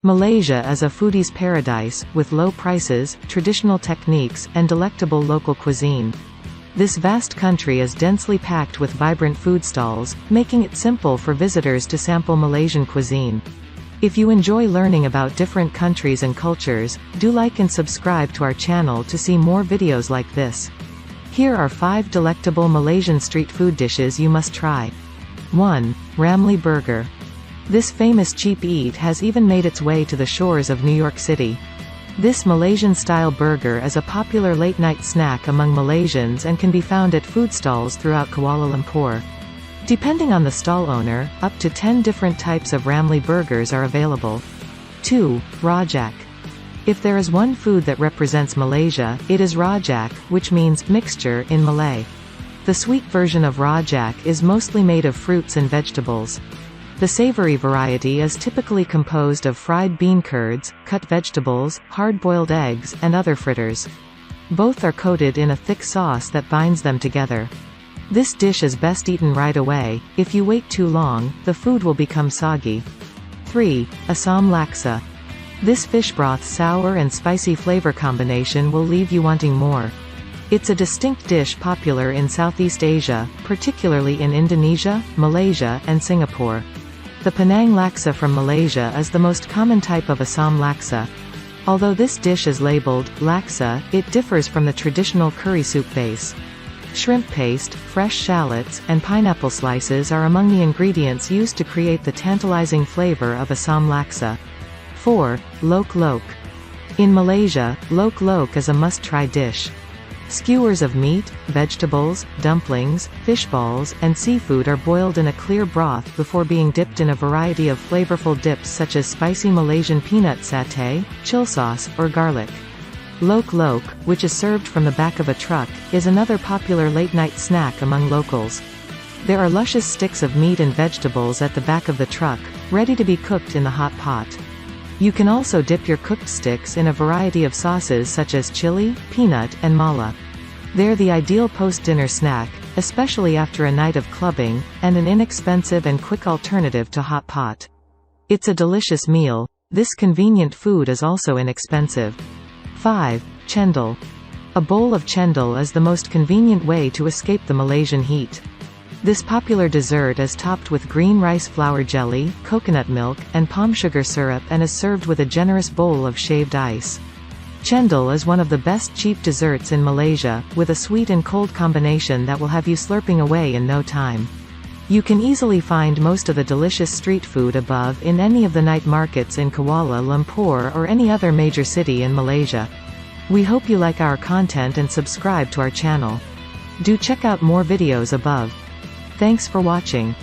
Malaysia is a foodie's paradise, with low prices, traditional techniques, and delectable local cuisine. This vast country is densely packed with vibrant food stalls, making it simple for visitors to sample Malaysian cuisine. If you enjoy learning about different countries and cultures, do like and subscribe to our channel to see more videos like this. Here are 5 delectable Malaysian street food dishes you must try. 1. Ramly burger. This famous cheap eat has even made its way to the shores of New York City. This Malaysian-style burger is a popular late-night snack among Malaysians and can be found at food stalls throughout Kuala Lumpur. Depending on the stall owner, up to 10 different types of ramly burgers are available. 2. Rajak. If there is one food that represents Malaysia, it is Rajak, which means mixture in Malay. The sweet version of Rajak is mostly made of fruits and vegetables. The savory variety is typically composed of fried bean curds, cut vegetables, hard-boiled eggs, and other fritters. Both are coated in a thick sauce that binds them together. This dish is best eaten right away. If you wait too long, the food will become soggy. 3. Assam Laksa. This fish broth sour and spicy flavor combination will leave you wanting more. It's a distinct dish popular in Southeast Asia, particularly in Indonesia, Malaysia, and Singapore. The Penang laksa from Malaysia is the most common type of Assam laksa. Although this dish is labeled laksa, it differs from the traditional curry soup base. Shrimp paste, fresh shallots, and pineapple slices are among the ingredients used to create the tantalizing flavor of Assam laksa. 4. Lok lok. In Malaysia, lok lok is a must-try dish. Skewers of meat, vegetables, dumplings, fish balls, and seafood are boiled in a clear broth before being dipped in a variety of flavorful dips such as spicy Malaysian peanut satay, chill sauce, or garlic. Lok lok, which is served from the back of a truck, is another popular late-night snack among locals. There are luscious sticks of meat and vegetables at the back of the truck, ready to be cooked in the hot pot. You can also dip your cooked sticks in a variety of sauces such as chili, peanut, and mala. They're the ideal post-dinner snack, especially after a night of clubbing, and an inexpensive and quick alternative to hot pot. It's a delicious meal. This convenient food is also inexpensive. 5. Cendol. A bowl of cendol is the most convenient way to escape the Malaysian heat. This popular dessert is topped with green rice flour jelly, coconut milk, and palm sugar syrup and is served with a generous bowl of shaved ice. Cendol is one of the best cheap desserts in Malaysia, with a sweet and cold combination that will have you slurping away in no time. You can easily find most of the delicious street food above in any of the night markets in Kuala Lumpur or any other major city in Malaysia. We hope you like our content and subscribe to our channel. Do check out more videos above. Thanks for watching.